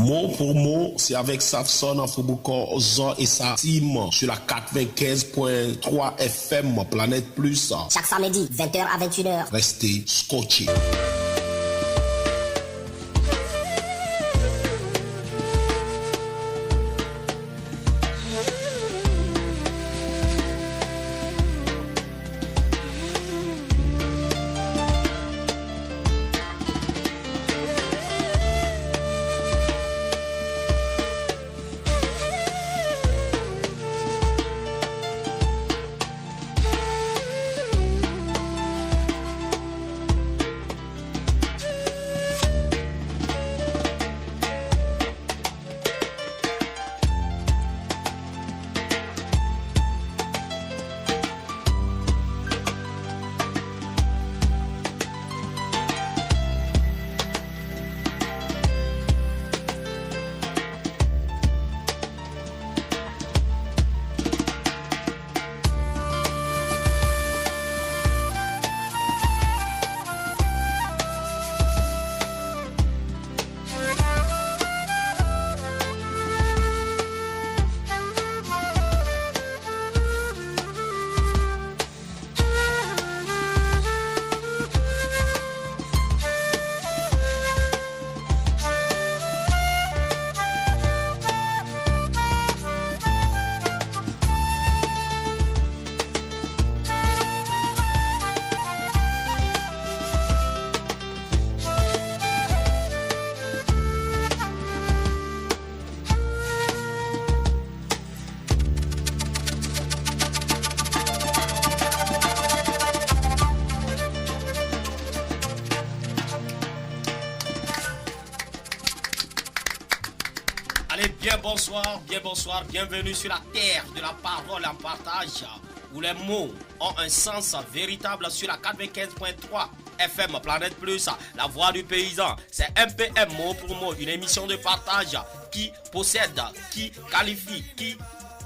Mot pour mot, c'est avec Safson, Afoboko, Zor et sa team sur la 95.3 FM Planète Plus. Chaque samedi, 20h à 21h. Restez scotchés. Bien bonsoir, bienvenue sur la terre de la parole en partage, où les mots ont un sens véritable sur la 95.3 FM Planète Plus, la voix du paysan. C'est MPM mot pour mot, une émission de partage qui possède, qui qualifie, qui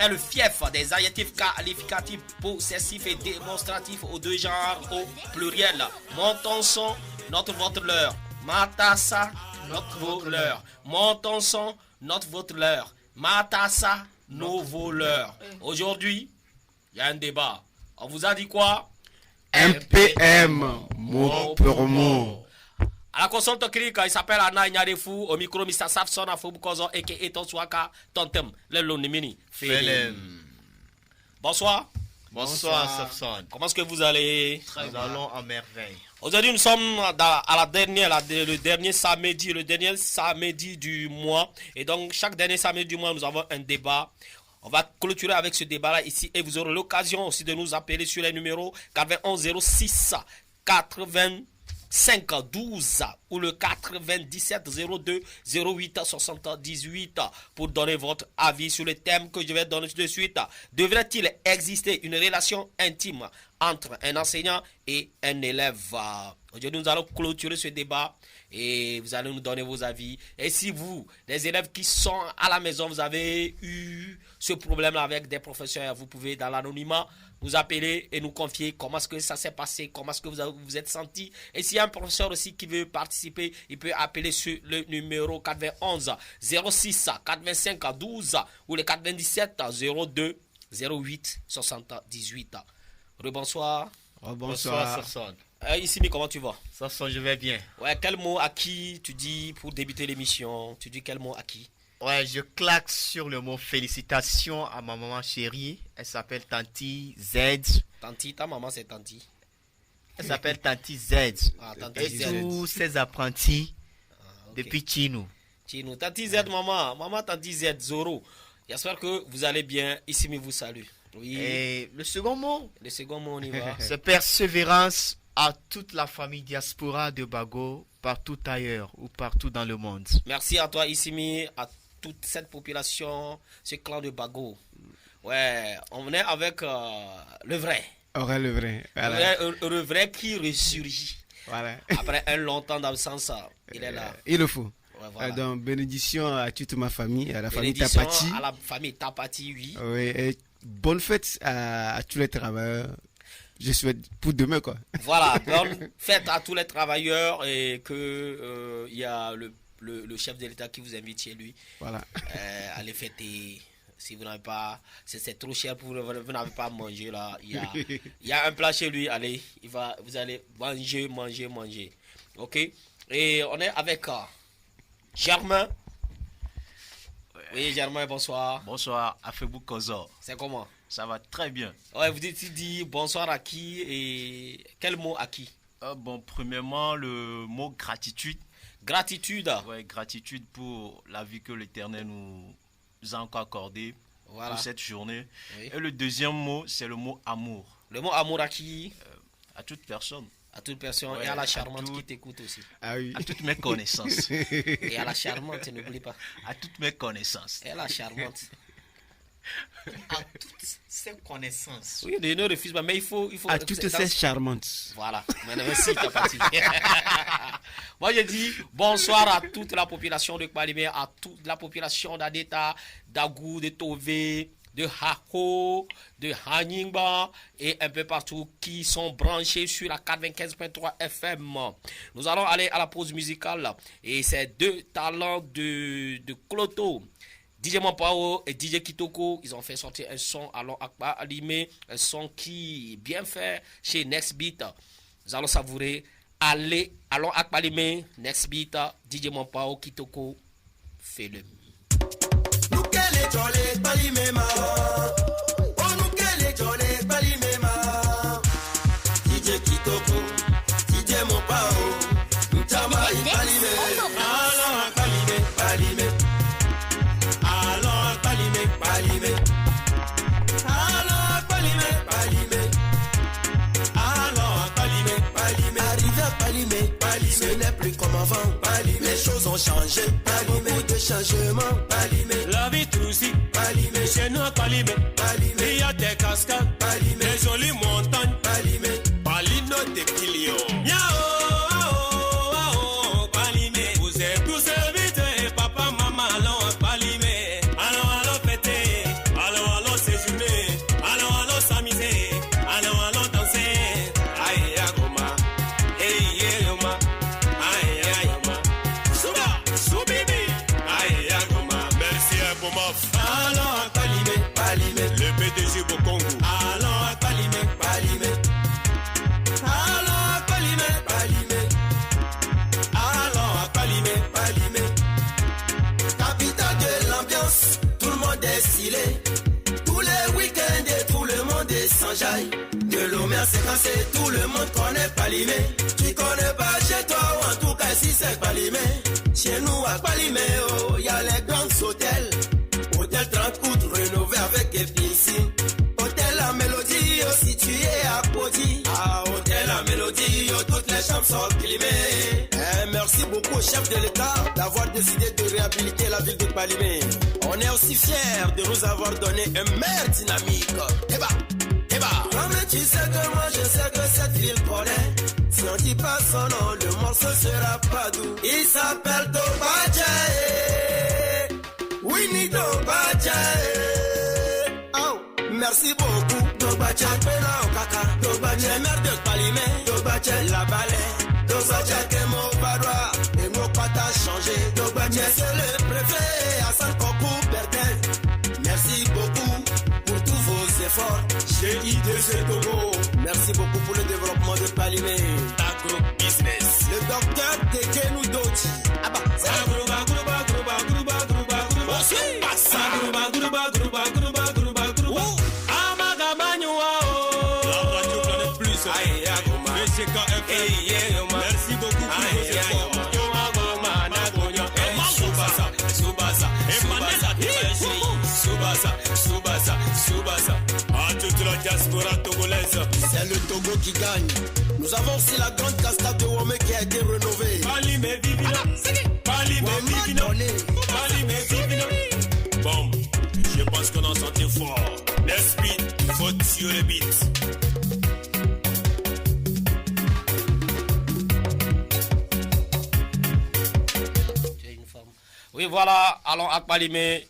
est le fief des adjectifs qualificatifs, possessifs et démonstratifs aux deux genres au pluriel. Montons son, notre votre leur. Matassa, notre voleur. Montons son, notre votre leur. Matassa, nos voleurs. Aujourd'hui, il y a un débat. On vous a dit quoi? MPM, mot pour mot. À la console technique, il s'appelle Anna Ignadefou. Au micro, Mr. Safson, Afobukozo, et Tonswaka, Tontem, le Lonimini. Bonsoir. Bonsoir, Safson. Comment est-ce que vous allez? Nous allons à merveille. Aujourd'hui, nous sommes le dernier samedi du mois. Et donc, chaque dernier samedi du mois, nous avons un débat. On va clôturer avec ce débat-là ici. Et vous aurez l'occasion aussi de nous appeler sur les numéros 91 06 85 12 ou le 97 02 08 78 pour donner votre avis sur le thème que je vais donner tout de suite. Devrait-il exister une relation intime entre un enseignant et un élève? Aujourd'hui, nous allons clôturer ce débat et vous allez nous donner vos avis. Et si vous, les élèves qui sont à la maison, vous avez eu ce problème-là avec des professeurs, vous pouvez dans l'anonymat nous appeler et nous confier comment est-ce que ça s'est passé, comment est-ce que vous êtes senti. Et s'il y a un professeur aussi qui veut participer, il peut appeler sur le numéro 91 06 85 12 ou le 97 02 08 78. Rebonsoir. Bonsoir, Safson. Issimi, comment tu vas? Safson, je vais bien. Ouais, quel mot à qui tu dis pour débuter l'émission? Tu dis quel mot à qui? Ouais, je claque sur le mot félicitations à ma maman chérie. Elle s'appelle Tanti Z. Tanti, ta maman c'est Tanti. Elle s'appelle Tanti Z. Ah, Tanti et Z. tous ses apprentis Okay. depuis Chinou. Chinou. Tanti Z, maman Tanti Z, Zoro. J'espère que vous allez bien. Issimi vous salue. Oui. Et le second mot, Le second mot, on y va. c'est persévérance à toute la famille diaspora de Bago, partout ailleurs ou partout dans le monde. Merci à toi, Issimi, à toute cette population, ce clan de Bago. Ouais, on est avec le vrai. Ouais, le vrai. Voilà. Le vrai qui ressurgit. Voilà. Après un long temps d'absence, il est là. Il le faut. Ouais, voilà. Donc, bénédiction à toute ma famille, à la famille Bénédiction Tapati. à la famille Tapati, oui. Oui, et bonne fête à tous les travailleurs. Je souhaite pour demain, quoi. Voilà, bonne fête à tous les travailleurs et que il y a le chef de l'État qui vous invite chez lui. Voilà. Allez fêter. Si vous n'avez pas, c'est trop cher pour vous, vous n'avez pas à manger là. Il y a un plat chez lui. Allez, vous allez manger. Ok. Et on est avec Germain. Oui, Germain, bonsoir. Bonsoir, Afebou Kozo. C'est comment? Ça va très bien. Ouais, vous dites bonsoir à qui et quel mot à qui? Bon, premièrement, le mot gratitude. Gratitude. Ouais, gratitude pour la vie que l'Éternel nous a encore accordée pour cette journée. Oui. Et le deuxième mot, c'est le mot amour. Le mot amour à qui? À toute personne. À toute personne, ouais, et à la charmante qui t'écoute aussi. Ah oui. À toutes mes connaissances. Et à la charmante, n'oublie pas. À toutes mes connaissances. Et à la charmante. À toutes ces connaissances. Oui, ne refuse pas, mais il faut à toutes ces charmantes. Voilà. Merci, t'as parti. Moi, je dis bonsoir à toute la population de Kpalimé, à toute la population d'Adeta, d'Agou, de Tové, de Hako, de Haningba et un peu partout qui sont branchés sur la 95.3 FM. Nous allons aller à la pause musicale et ces deux talents de Cloto, DJ Mampao et DJ Kitoko, ils ont fait sortir un son Allons Akpalimé, un son qui est bien fait chez Next Beat. Nous allons savourer. Allons Akpalimé, Next Beat, DJ Mampao, Kitoko, fais-le. Nous qu'elle est jolée, Palimema. Oh, nous qu'elle est jolée, Palimema. DJ Kitoko, DJ Mampao, Ntamaï, Palimé. Allons Akpalimé, Palimé. Allons Akpalimé, Palimé. Allons Akpalimé, Palimé. Allons Akpalimé, Palimé. Arrivé à Palimé, ce n'est plus comme avant. Les choses ont changé, beaucoup de changements. La vie aussi, chez nous à Palimé. Il y a des cascades, des jolies montagnes. Palino des millions. Yao, Palimé. Vous êtes tous invités, papa, maman, allons à Palimé. Allons fêter, allons séjourner, allons s'amuser, allons danser. Aïe, agoma, hey, yoma. Allons à Palimé, le PDG Bokongo. Allons à Palimé. Allons à Palimé. Allons à Palimé. Capitale de l'ambiance, tout le monde est stylé. Tous les week-ends et tout le monde est sans jaille. De l'Omer c'est cassé, tout le monde connaît Palimé. Tu connais pas chez toi ou en tout cas si c'est Palimé. Chez nous à Palimé, oh, y a les grands hôtels. Hôtel 30 août rénové avec piscine. Hôtel La Mélodie, oh, situé à Podi. Ah, Hôtel La Mélodie, oh, toutes les chambres sont climées. Merci beaucoup au chef de l'État d'avoir décidé de réhabiliter la ville de Palimé. On est aussi fiers de nous avoir donné un maire dynamique. Eba. Non mais tu sais que moi je sais que cette ville connaît. Si on dit pas son nom, le morceau sera pas doux. Il s'appelle Dobadja. Winnie Dobadja. Oh, merci beaucoup. Dobadja, Pena Okaka. Dobadja, maire de Palimé. Dobadja, la balai. Dobadja, Kemo Badwa. Et nos pattes a changé. Dobadja, c'est le préfet. Hassan Kokou Bertel. Merci beaucoup pour tous vos efforts. Chez IDC Togo. Merci beaucoup pour le développement de Palimé. Agro-business. Le docteur Tekenou Doti. Ah bah, c'est merci beaucoup Subasa. À toute la diaspora togolaise. C'est le Togo qui gagne. Nous avons aussi la grande cascade de Womé qui a été rénovée. Palimé Vivino. Bon, je pense qu'on en sentait fort. Let's beat, faut tuer le beat. Oui, voilà, allons à Palimé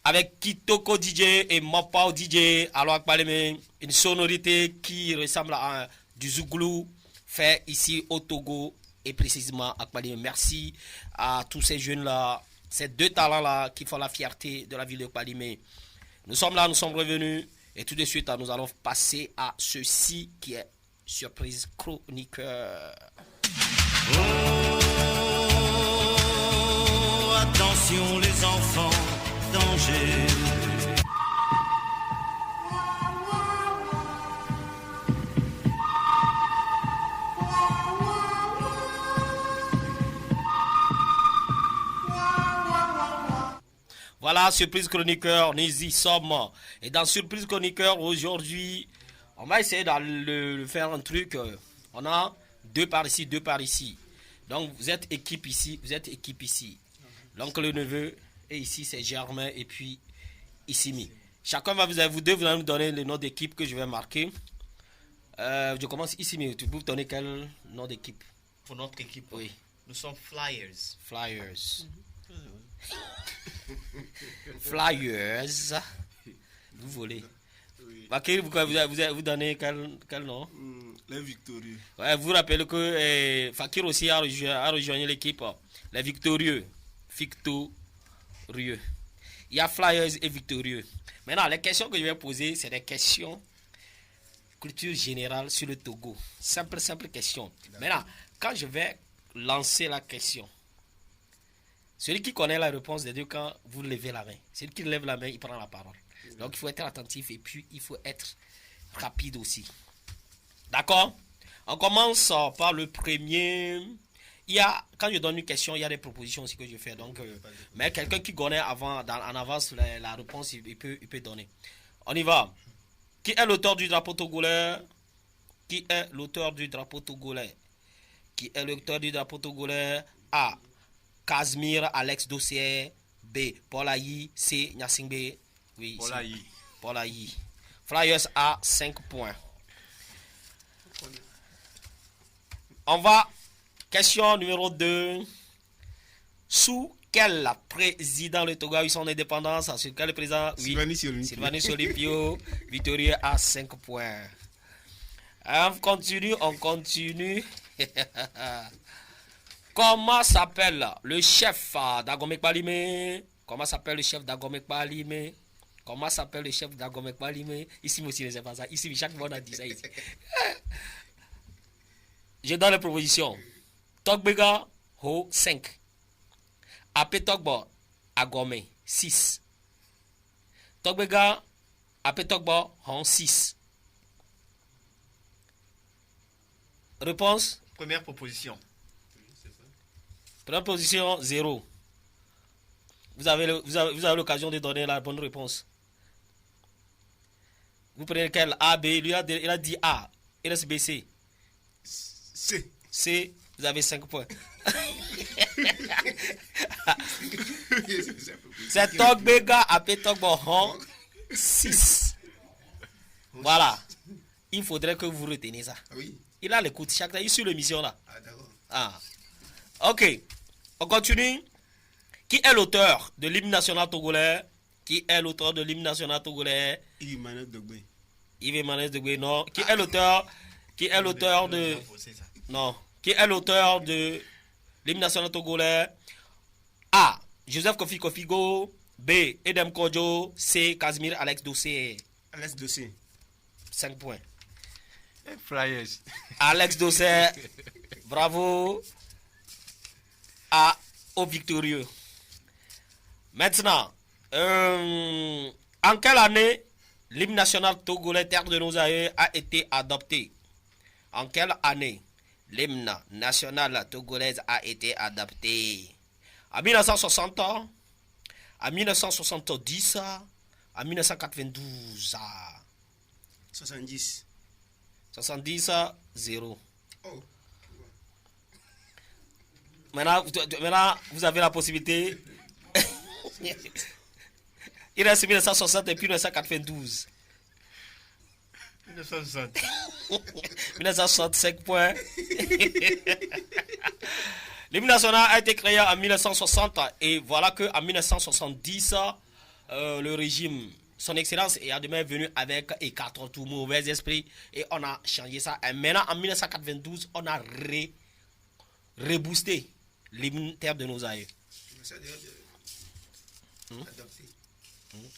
avec Kitoko DJ et Mampao DJ. Allons à Palimé, une sonorité qui ressemble à du Zouglou fait ici au Togo et précisément à Kpalimé. Merci à tous ces jeunes-là, ces deux talents-là qui font la fierté de la ville de Kpalimé. Nous sommes là, nous sommes revenus et tout de suite, nous allons passer à ceci qui est surprise chroniqueur. Oh, attention les enfants, danger. Voilà, surprise chroniqueur, nous y sommes. Et dans surprise chroniqueur, aujourd'hui, on va essayer de faire un truc. On a deux par ici, deux par ici. Donc, vous êtes équipe ici, vous êtes équipe ici. L'oncle le neveu, et ici, c'est Germain, et puis Issimi. Chacun va vous deux, vous allez nous donner le nom d'équipe que je vais marquer. Je commence Issimi. Tu peux vous donner quel nom d'équipe? Pour notre équipe, oui. Nous sommes Flyers. Flyers. Flyers. Vous volez. Oui. Vous donnez quel nom? Les victorieux. Ouais, vous rappelez que Fakir aussi a rejoint l'équipe. Les victorieux. Victorieux. Il y a Flyers et victorieux. Maintenant, les questions que je vais poser, c'est des questions culture générale sur le Togo. Simple question. Maintenant, quand je vais lancer la question, celui qui connaît la réponse des deux, quand vous levez la main, celui qui lève la main, il prend la parole. Donc, il faut être attentif et puis il faut être rapide aussi. D'accord? On commence par le premier. Quand je donne une question, il y a des propositions aussi que je fais. Donc, mais quelqu'un qui connaît en avance la réponse, il peut donner. On y va. Qui est l'auteur du drapeau togolais? Qui est l'auteur du drapeau togolais? Qui est l'auteur du drapeau togolais? A. Casimir Alex Dossier. B. Paul Ayi. C. Nyasingbe. Oui, Paul Ayi. Flyers a 5 points. On va. Question numéro 2. Sous quel président le Togo a eu son indépendance? Sur quel président? Oui. Sylvanus Olympio. Victorieux a 5 points. On continue. Comment s'appelle le chef d'Agomé Kpalimé? Ici aussi, c'est pas ça. Ici, chaque fois, on a dit ça ici. Je donne les propositions. Togbega, Ho, 5. Apé Togbo, Agomé, 6. Togbega, Apé Togbo, Hon, 6. Réponse? Première proposition. Première position, 0. Vous avez l'occasion de donner la bonne réponse. Vous prenez quel? A, B, il a dit A. Il reste B, C. C, vous avez 5 points. C'est Togbega Apé Togbo Hon 6. Voilà. Il faudrait que vous reteniez ça. Oui. Il a l'écoute chaque temps. Il suit l'émission là. Ah, d'accord. Ah. Ok. On continue. Qui est l'auteur de l'hymne national togolais? Yves Manès Dogbe. Non. Qui est l'auteur de... Non. Qui est l'auteur de l'hymne national togolais? A. Joseph Kofi Kofigo. B. Edem Kodjo. C. Casimir Alex Dossier. 5 points. Flyers. Alex Dossier. Bravo. Au victorieux. Maintenant, en quelle année l'hymne national togolais Terre de nos aïeux a été adopté? En quelle année l'hymne national togolais a été adopté? En 1960, en 1970, en 1992. 70. 70, 0. Oh. Maintenant, vous avez la possibilité. Il reste 1960 et puis 1992. 1960. 1965 points. L'hymne national a été créé en 1960 et voilà qu'en 1970, le régime, son excellence est demain venu avec écartant tout mauvais esprit et on a changé ça. Et maintenant, en 1992, on a rebooster l'hymne terre de nos aïeux.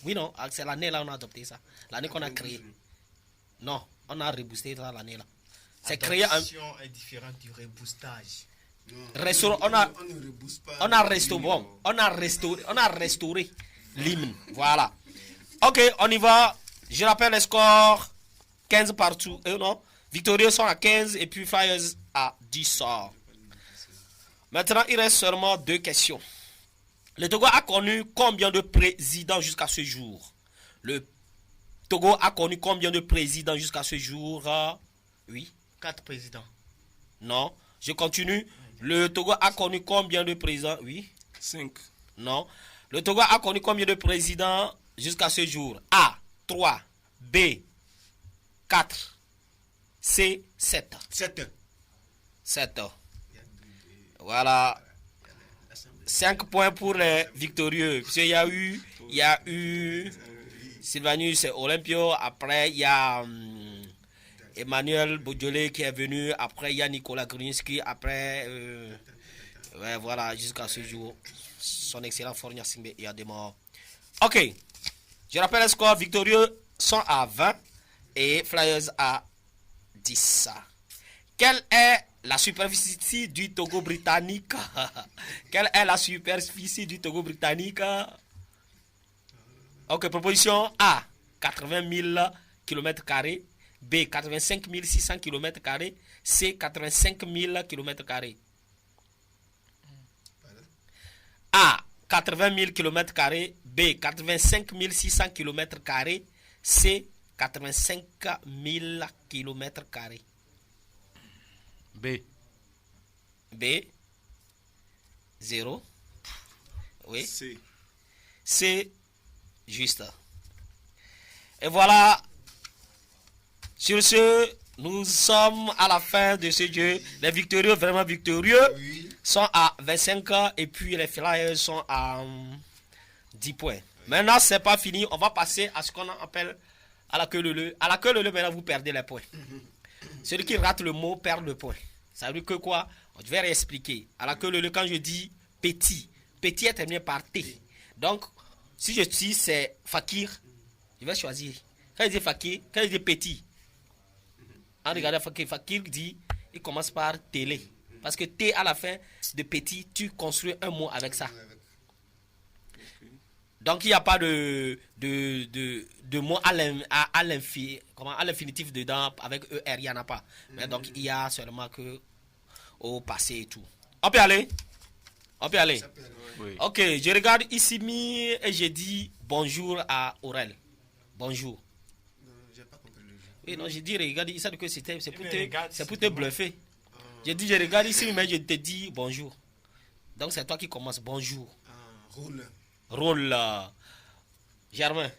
Oui, non, c'est l'année là on a adopté ça. L'année qu'on a créé. Non, on a reboosté ça l'année là. C'est créé un. L'adoption est différente du reboostage. On a restauré l'hymne. Voilà. Ok, on y va. Je rappelle les scores. 15 partout. Non. Victorieux sont à 15 et puis Flyers à 10. Maintenant, il reste seulement 2 questions. Le Togo a connu combien de présidents jusqu'à ce jour? Le Togo a connu combien de présidents jusqu'à ce jour? Oui. 4 présidents. Non. Je continue. Le Togo a connu combien de présidents? Oui. 5. Non. Le Togo a connu combien de présidents jusqu'à ce jour? A. 3. B. 4. C. 7. 7. Voilà. 5 points pour les victorieux. Parce qu'il y a eu Sylvanus Olympio. Après, il y a Emmanuel Baudiolé qui est venu. Après, il y a Nicolas Gruninski. Après, ouais, voilà, jusqu'à ce jour. Son excellent Fornia Simbe et a des morts. Ok. Je rappelle le score. Victorieux sont à 20 et Flyers à 10. Quelle est la superficie du Togo britannique? Quelle est la superficie du Togo britannique? Ok, proposition A, 80 000 km². B, 85 600 km². C, 85 000 km². A, 80 000 km². B, 85 600 km². C, 85 000 km². B. B. 0. Oui. C. C. Juste. Et voilà. Sur ce, nous sommes à la fin de ce jeu. Les victorieux, vraiment victorieux, sont à 25 et puis les Flyers sont à 10 points. Maintenant, c'est pas fini. On va passer à ce qu'on appelle à la queue leu. À la queue leu, maintenant, vous perdez les points. Celui qui rate le mot perd le point. Ça veut dire que quoi? Je vais réexpliquer. À la queue leu, quand je dis petit, petit est terminé par T. Donc, si je dis c'est Fakir, je vais choisir. Quand je dis Fakir, quand je dis petit, en regardant Fakir, Fakir dit, il commence par télé. Parce que T à la fin de petit, tu construis un mot avec ça. Donc, il n'y a pas de mot à l'infinitif dedans, avec ER, il n'y en a pas. Mais donc, il y a seulement que au passé et tout. On peut aller? On peut aller? Oui. Ok, je regarde ici et je dis bonjour à Aurel. Bonjour. Non, j'ai pas compris le jeu. Oui, non, je dis, regarde, il sait que c'est pour te bluffer. Je dis, je regarde ici, mais je te dis bonjour. Donc, c'est toi qui commences. Bonjour. Roule. Rôle. Germain.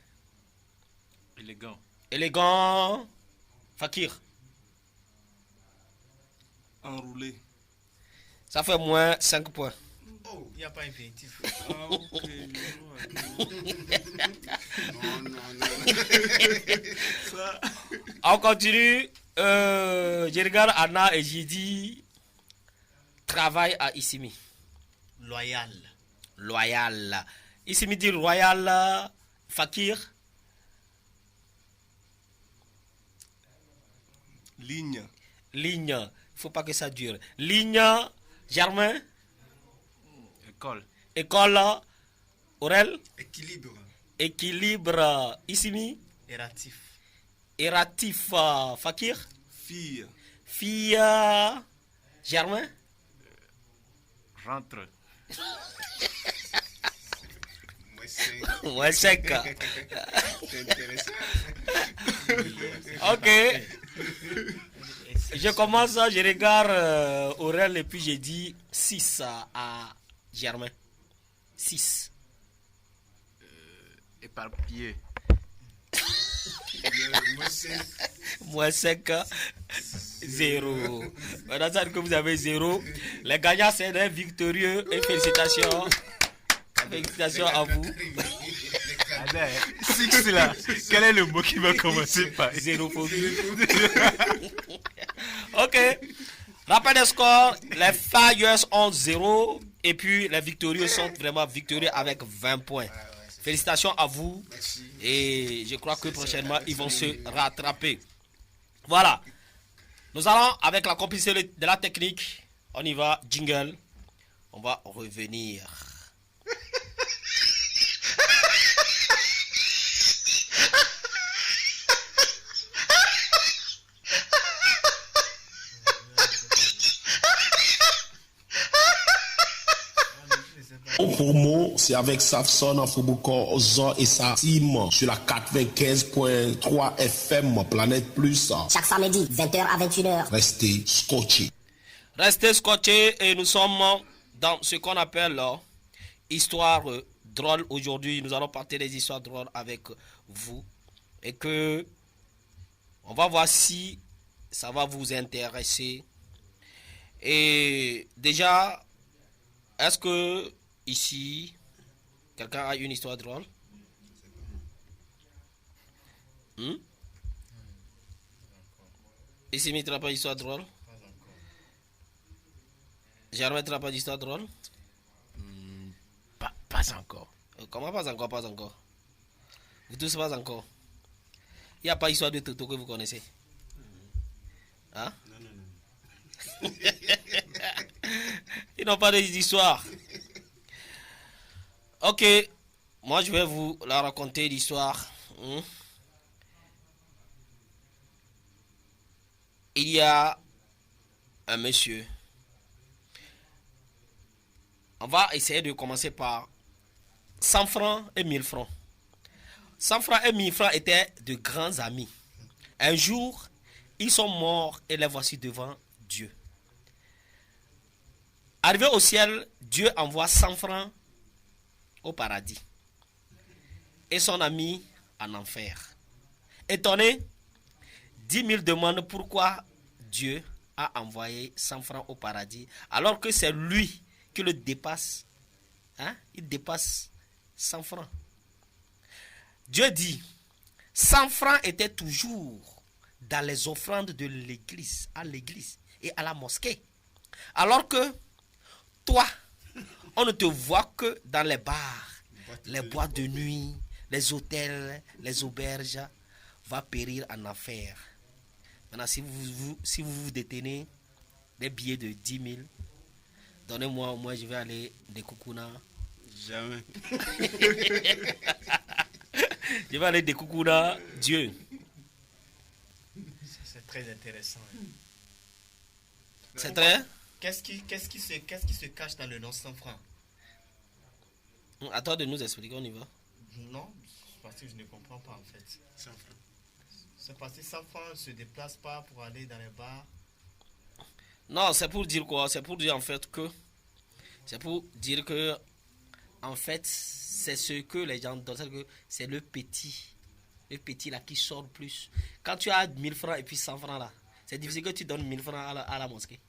Élégant. Élégant. Fakir. Enroulé. Ça fait moins 5 points. Oh, il n'y a pas infinitif. Ah, ok. Non. Ça. On continue. Je regarde Anna et j'ai dit travail à Issimi. Loyal. Loyal. Issimi dit royal. Fakir. Ligne. Ligne. Il ne faut pas que ça dure. Ligne. Germain. École. École. Aurel. Équilibre. Équilibre. Issimi. Erratif. Erratif. Fakir. Fille. Fille. Germain. Rentre. Moi, c'est Moins 5. c'est intéressant. Ok. Je commence, je regarde Aurel et puis j'ai dit 6 à Germain. 6. Éparpillé. Moins 5. 0. Maintenant, ça veut dire que vous avez 0. Les gagnants, c'est des victorieux et félicitations. Félicitations à vous. Six là. Quel est le mot qui va commencer par 0 pour vous. Ok. Rappel des scores, les Flyers ont 0 et puis les victorieux sont vraiment victorieux avec 20 points. Félicitations à vous. Merci. Et je crois que prochainement, ils vont se rattraper. Voilà. Nous allons avec la complicité de la technique. On y va, jingle. On va revenir. Au promo, c'est avec Safson, Fubuko, Zo et sa team sur la 95.3 FM Planète Plus. Chaque samedi, 20h à 21h. Restez scotchés. Restez scotchés et nous sommes dans ce qu'on appelle histoire drôle. Aujourd'hui, nous allons parler des histoires drôles avec vous. Et que on va voir si ça va vous intéresser. Et déjà, est-ce que ici, quelqu'un a une histoire drôle? Ici, il ne pas d'histoire drôle? Germain ne pas d'histoire drôle? Pas encore. Comment pas encore, pas encore? Vous tous pas encore? Il n'y a pas d'histoire de Toto que vous connaissez? Hein? Non. Ils n'ont pas d'histoire. Ok, moi je vais vous la raconter l'histoire. Il y a un monsieur. On va essayer de commencer par 100 francs et 1000 francs. 100 francs et 1000 francs étaient de grands amis. Un jour, ils sont morts et les voici devant Dieu. Arrivé au ciel, Dieu envoie 100 francs au paradis et son ami en enfer. Étonné, 10 000 demandent pourquoi Dieu a envoyé 100 francs au paradis alors que c'est lui qui le dépasse. Il dépasse 100 francs. Dieu dit, 100 francs étaient toujours dans les offrandes de l'église, à l'église et à la mosquée. Alors que toi, on ne te voit que dans les bars, les boîtes de nuit, les hôtels, les auberges, va périr en enfer. Maintenant, si vous vous détenez des billets de 10 000, donnez-moi, moi je vais aller des Koukouna. Jamais. Je vais aller des Koukouna, Dieu. Ça, c'est très intéressant. C'est très... Qu'est-ce qui se cache dans le nom 100 francs? À toi de nous expliquer, on y va. Non, parce que je ne comprends pas en fait. 100 francs. C'est parce que 100 francs ne se déplace pas pour aller dans les bars. Non, c'est pour dire quoi? C'est pour dire en fait que... C'est pour dire que... En fait, c'est ce que les gens donnent. C'est le petit. Le petit là qui sort plus. Quand tu as 1000 francs et puis 100 francs là, c'est difficile que tu donnes 1000 francs à la mosquée.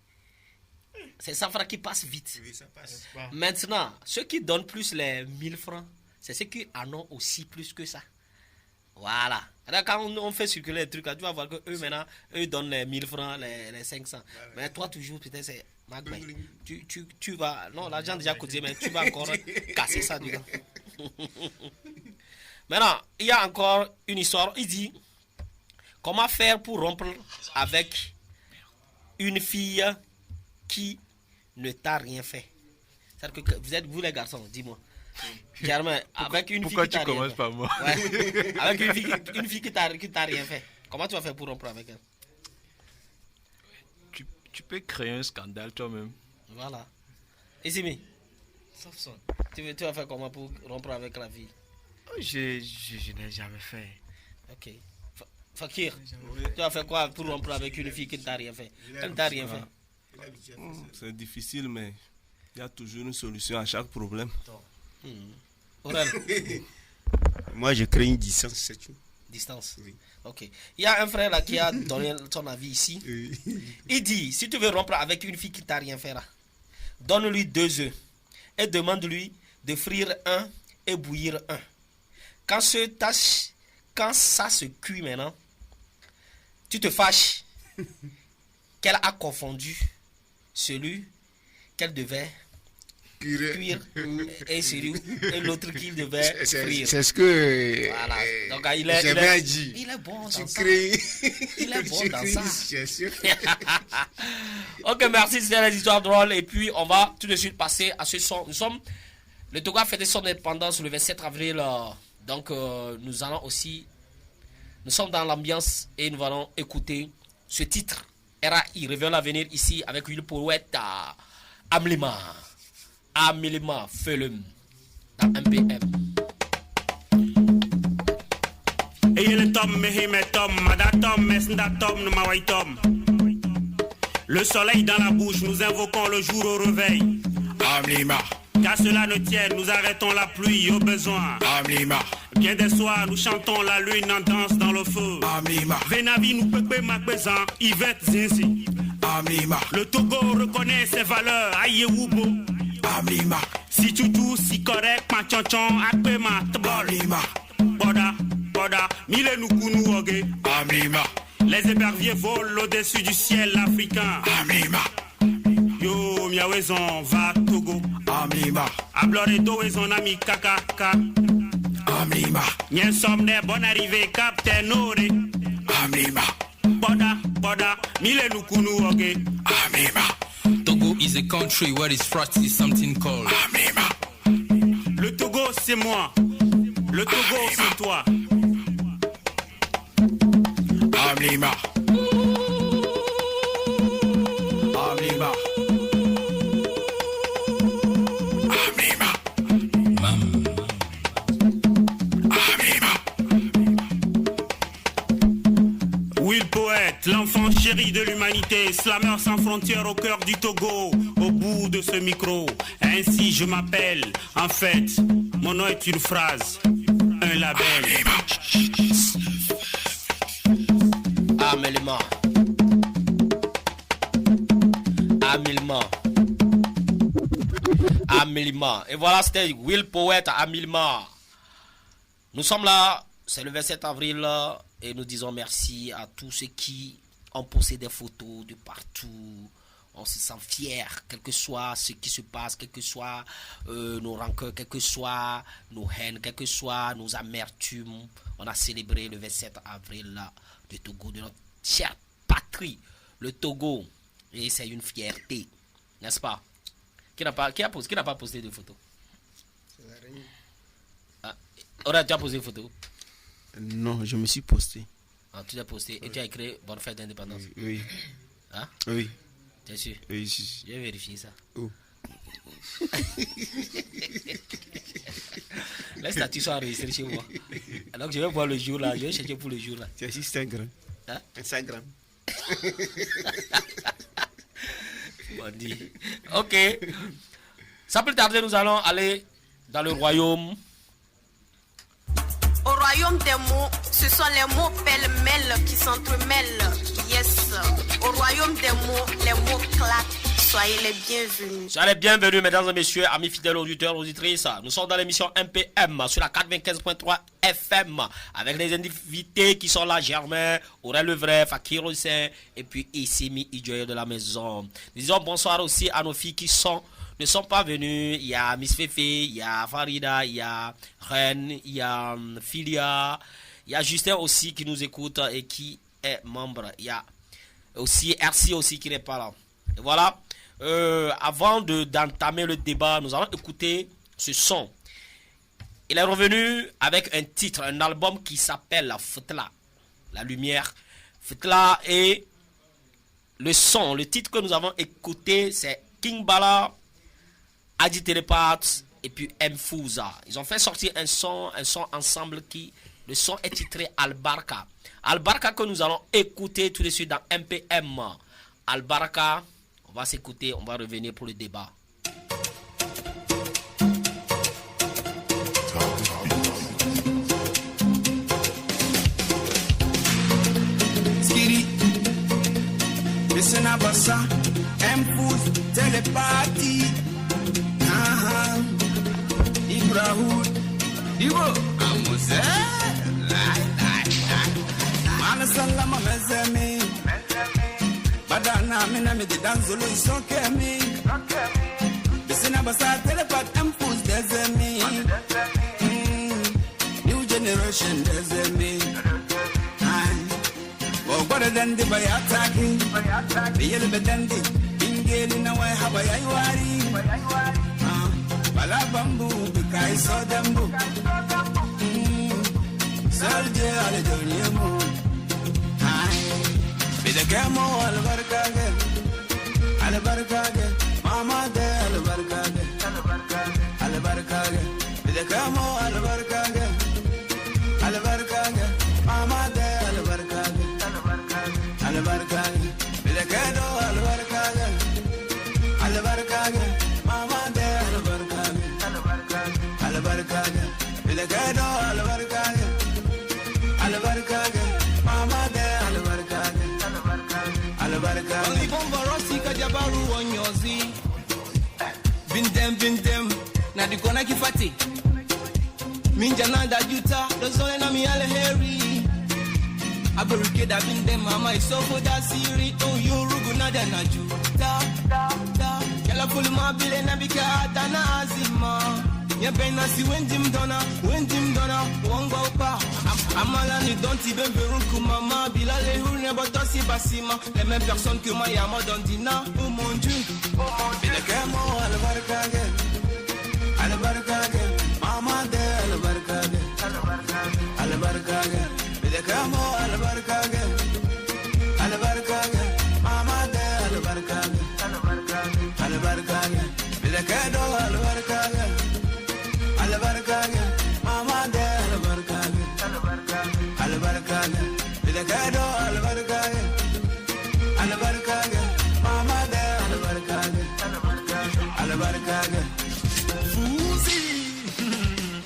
C'est 100 francs qui passent vite. Oui, ça passe. Maintenant, ceux qui donnent plus les 1000 francs, c'est ceux qui en ont aussi plus que ça. Voilà. Alors, quand on fait circuler les trucs, là, tu vas voir que eux maintenant, eux donnent les 1000 francs, les 500. Mais toi, toujours, peut-être, c'est Magma. Tu vas. Non, l'argent déjà coûté, mais tu vas encore casser ça dedans. Maintenant, il y a encore une histoire. Il dit comment faire pour rompre avec une fille qui ne t'a rien fait. C'est-à-dire que vous êtes, vous les garçons, dis-moi. Germain, avec une Pourquoi fille qui tu t'a commences rien par moi? fait. Avec une fille qui t'a rien fait. Comment tu vas faire pour rompre avec elle? Tu peux créer un scandale toi-même. Voilà. Et Simi, Sauf son. tu vas faire comment pour rompre avec la fille? Je n'ai jamais fait. Ok. Fakir, tu vas faire quoi pour rompre avec une fille qui ne t'a rien fait? Elle ne t'a rien fait. C'est difficile, mais il y a toujours une solution à chaque problème. Aurel, Moi, je crée une distance, c'est tout. distance. Oui. Ok. Il y a un frère là qui a donné son avis ici. Il dit, si tu veux rompre avec une fille qui t'a rien fait là, donne-lui 2 œufs et demande-lui de frire un et bouillir un. Quand ça se cuit maintenant, tu te fâches qu'elle a confondu celui qu'elle devait cuire et l'autre qui devait frire. C'est ce que voilà. Donc il est bon dans ça. Il est bon dans ça. Ok, merci, c'était les histoires drôles. Et puis on va tout de suite passer à ce son. Le Togo a fêté son indépendance le 27 avril. Donc nous sommes dans l'ambiance et nous allons écouter ce titre. RAI revient à venir ici avec une poète Amlima. Amilima Felum dans MPM. Le soleil dans la bouche, nous invoquons le jour au réveil. Amlima. Qu'à cela ne tienne, nous arrêtons la pluie au besoin. Amlima. Bien des soirs, nous chantons la lune en danse dans le feu. Amlima. Venavi nous pepe makbezan, Yvette Zinzi. Amlima. Le Togo reconnaît ses valeurs, Ayewubo. Amlima. Si toutou, si correct, panchonchon, akpema, tbol. Amlima. Boda, mille nous kounou oge. Amlima. Les éperviers volent au-dessus du ciel africain. Amlima. Yo, miawezon, va Togo. Amlima. Ablore doezon ami kakaka. Amlima. Nyen somne, bonne arrivée, Captain Ore. Amlima. Boda, mille nous kounou oge. Amlima. Togo is a country where it's frosty is something called Amlima. Le Togo, c'est moi. Le Togo, c'est toi. Amlima. Amlima. Amlima. Amlima. Will Poète, l'enfant chéri de l'humanité, slammer sans frontières au cœur du Togo, au bout de ce micro. Ainsi je m'appelle, en fait, mon nom est une phrase, un label. Amilima. Amilima. Et voilà, c'était Will Poète Amilima. Nous sommes là, c'est le 27 avril, et nous disons merci à tous ceux qui ont posté des photos de partout. On se sent fiers, quel que soit ce qui se passe, quel que soit nos rancœurs, quel que soit nos haines, quel que soit nos amertumes. On a célébré le 27 avril le Togo, de notre chère patrie, le Togo. Et c'est une fierté, n'est-ce pas? Qui n'a pas posté de photos? On a déjà posé une photo? Non, je me suis posté. Ah, tu l'as posté et tu as écrit Bonne fête d'indépendance? Oui. Hein? Oui. T'es sûr? Oui, si. Je vais vérifier ça. Oh. Les statuts sont enregistrés chez moi. Alors je vais voir le jour là, je vais chercher pour le jour là. C'est Instagram. Hein? Instagram. Bon dit. Ok. Sans plus tarder, nous allons aller dans le royaume. Au royaume des mots, ce sont les mots pêle-mêle qui s'entremêlent. Yes. Au royaume des mots, les mots claquent. Soyez les bienvenus. Soyez les bienvenus, mesdames et messieurs, amis fidèles auditeurs, auditrices. Nous sommes dans l'émission MPM sur la 95.3 FM avec les invités qui sont là, Germain, Aurel Levray, Fakir Hussein et puis Issimi Idjoye de la maison. Nous disons bonsoir aussi à nos filles qui ne sont pas venues. Il y a Miss Fefe, il y a Farida, il y a Ren, il y a Filia, il y a Justin aussi qui nous écoute et qui est membre. Il y a aussi RC aussi qui n'est pas là. Et voilà. Avant d'entamer le débat, nous allons écouter ce son. Il est revenu avec un titre, un album qui s'appelle Fetla, la lumière. Fetla, et le son, le titre que nous avons écouté, c'est King Bala, Adi Telepath et puis M Fouza. Ils ont fait sortir un son ensemble qui, le son est titré Al-Barka. Al-Barka que nous allons écouter tout de suite dans MPM. Al-Barka. On va s'écouter, on va revenir pour le débat. Skiri, listen about ça, M-Food, télépathie, Ibrahim, Ibo, Amose, Manasallama Mezemi, Badana. na me de danzo lo isoke me. Bisina basa telepat empus there's me. New generation there's me. Well, better than the by attacking. The yellow bedendi. Ingeli na way habaya iwari. Balabambu because so dambu. Soldier ale doniemu. Bide kemo albarkage. Albarkage. Mama de albarkage. Albarkage. Bide kemo albarkage. Albarkage. Mama de albarkage. Albarkage. Bide kedo albarkage. Albarkage. Mama de albarkage. Albarkage. Bide kedo albarkage. Albarkage. Mama de albarkage. Albarkage. Only bomba rossi kajabaru onyozi. Bintem. Na di kona kifati. Minja nanda juta. Dozole na mi ale heri. Abarukeda bintem mama isofo da siri. Oh yorugu nada na juta. Kela fulu mabile na bika atana azima. Ya bena si wendim dona. Wongo pa. Amala ni donti bemberunku mama. Bilale hurne botosi basima. Les mêmes personnes que moi y'a dondina. Oh mon Dieu. Bile kemo albarkage. Albarkage. Mama de albarkage. Albarkage. Bile kemo albarkage. Albarkage. Mama de albarkage. Albarkage. Bile kedo albarkage. Albarkage. Mama de albarkage. Albarkage. Bile kedo albarkage. Albarkage. Mama de albarkage. Albarkage. Fuzi.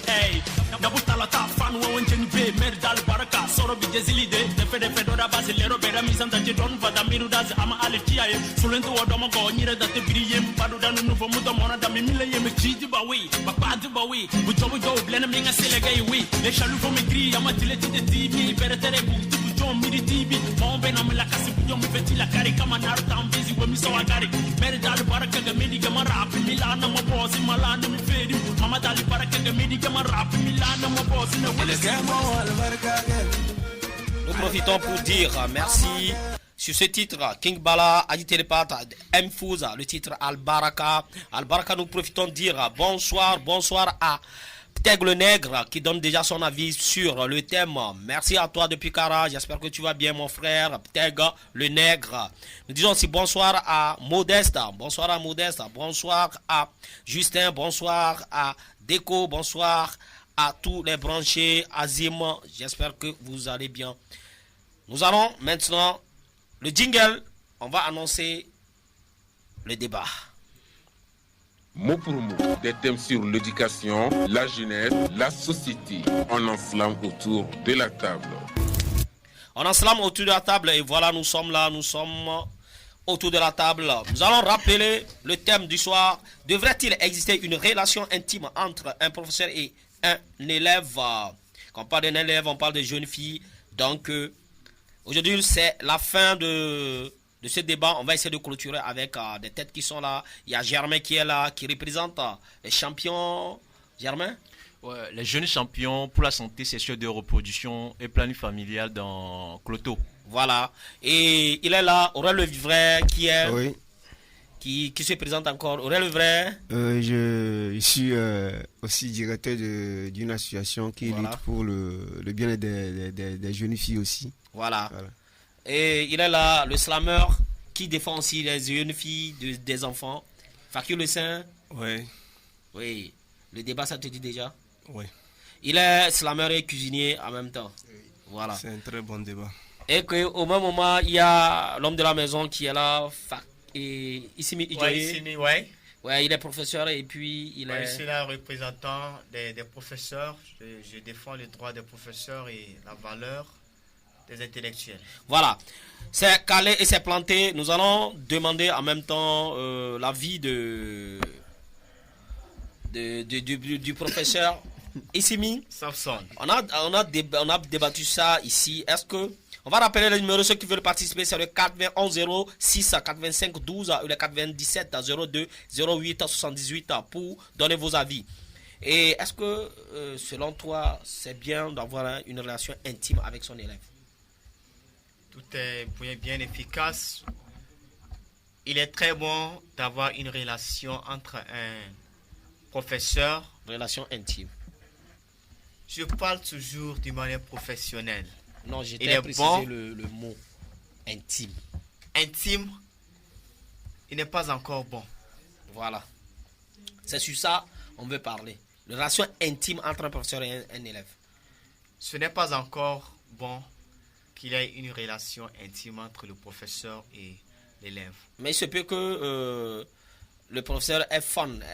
Hey, Nabutala ta fan wa wanjeni be merdal baraka soro bi jezilide de fede da basilero bera misanta je don vada mirudas ama alitia e sulento wodomo go nyire da te biriye padu danu no fomu to mona da mi mile ye me chiji ba we ba padu ba we bu jobo jo blena mi nga selega e we le chalu fo me gri ama tileti de tv bere tere bu tu jo mi di tv mombe na me la kasi bu jo mi feti la kari kama naru tam busy we mi so agari merdal baraka ga medi ga rap milana mo boss malana mi fedi mama dali baraka ga medi ga rap milana mo boss na we Nous profitons pour dire merci sur ce titre. King Bala, Adi Télépathe, M. Fouza, le titre Al-Baraka. Al-Baraka, nous profitons de dire bonsoir à Pteg le Nègre qui donne déjà son avis sur le thème. Merci à toi depuis Kara, j'espère que tu vas bien mon frère Pteg le Nègre. Nous disons aussi bonsoir à Modesta, bonsoir à Justin, bonsoir à Déco, bonsoir à tous les branchés, Azim, j'espère que vous allez bien. Nous allons maintenant, le jingle, on va annoncer le débat. Mot pour mot, des thèmes sur l'éducation, la jeunesse, la société. On enflamme autour de la table. On enflamme autour de la table et voilà, nous sommes là, nous sommes autour de la table. Nous allons rappeler le thème du soir. Devrait-il exister une relation intime entre un professeur et un élève? Quand on parle d'un élève, on parle de jeunes filles. Donc, aujourd'hui, c'est la fin de ce débat. On va essayer de clôturer avec des têtes qui sont là. Il y a Germain qui est là, qui représente les champions. Germain? Ouais, les jeunes champions pour la santé sexuelle de reproduction et planning familial dans Cloto. Voilà. Et il est là, Aurel Le Vrai, qui est... Oui. Qui se présente encore. Aurel Le Vrai. Je suis aussi directeur d'une association qui lutte pour le bien-être des jeunes filles aussi. Voilà. Et il est là, le slammer, qui défend aussi les jeunes filles, des enfants. Fakir Le Saint. Oui. Oui. Le débat, ça te dit déjà? Oui. Il est slammer et cuisinier en même temps. Voilà. C'est un très bon débat. Et qu'au même moment, il y a l'homme de la maison qui est là, et Issimi Idjoye. Ouais, il est professeur et puis il est... Je suis là représentant des professeurs. Je défends les droits des professeurs et la valeur des intellectuels. Voilà. C'est calé et c'est planté. Nous allons demander en même temps l'avis du professeur Issimi. Samson. On a débattu ça ici. Est-ce que On va rappeler le numéro, ceux qui veulent participer, c'est le 91 06 85 12 ou le 97 02 08 78 pour donner vos avis. Et est-ce que, selon toi, c'est bien d'avoir une relation intime avec son élève? Tout est bien efficace. Il est très bon d'avoir une relation entre un professeur. Relation intime. Je parle toujours d'une manière professionnelle. Non, j'ai précisé le mot intime. Intime, il n'est pas encore bon. Voilà. C'est sur ça qu'on veut parler. La relation intime entre un professeur et un élève. Ce n'est pas encore bon qu'il y ait une relation intime entre le professeur et l'élève. Mais il se peut que le professeur est fan,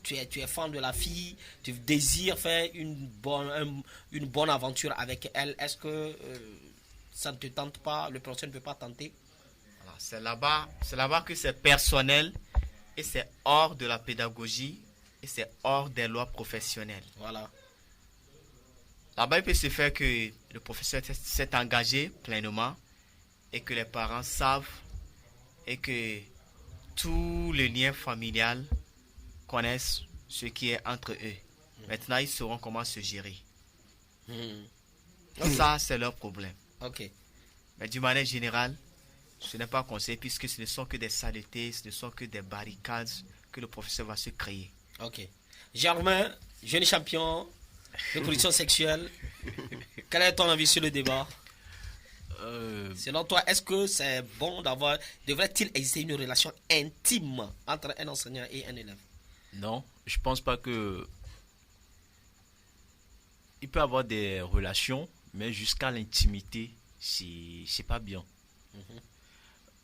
tu es fan de la fille, tu désires faire une bonne aventure avec elle. Est-ce que ça ne te tente pas? Le professeur ne peut pas tenter? Voilà, c'est là-bas que c'est personnel et c'est hors de la pédagogie et c'est hors des lois professionnelles. Voilà. Là-bas, il peut se faire que le professeur s'est engagé pleinement et que les parents savent et que tous les liens familiaux connaissent ce qui est entre eux. Maintenant, ils sauront comment se gérer. Ça, c'est leur problème. Ok. Mais d'une manière générale, ce n'est pas conseillé puisque ce ne sont que des saletés, ce ne sont que des barricades que le professeur va se créer. Ok. Germain, jeune champion de position sexuelle, quel est ton avis sur le débat? Selon toi, est-ce que c'est bon devrait-il exister une relation intime entre un enseignant et un élève? Non, je pense pas que il peut avoir des relations, mais jusqu'à l'intimité, c'est pas bien.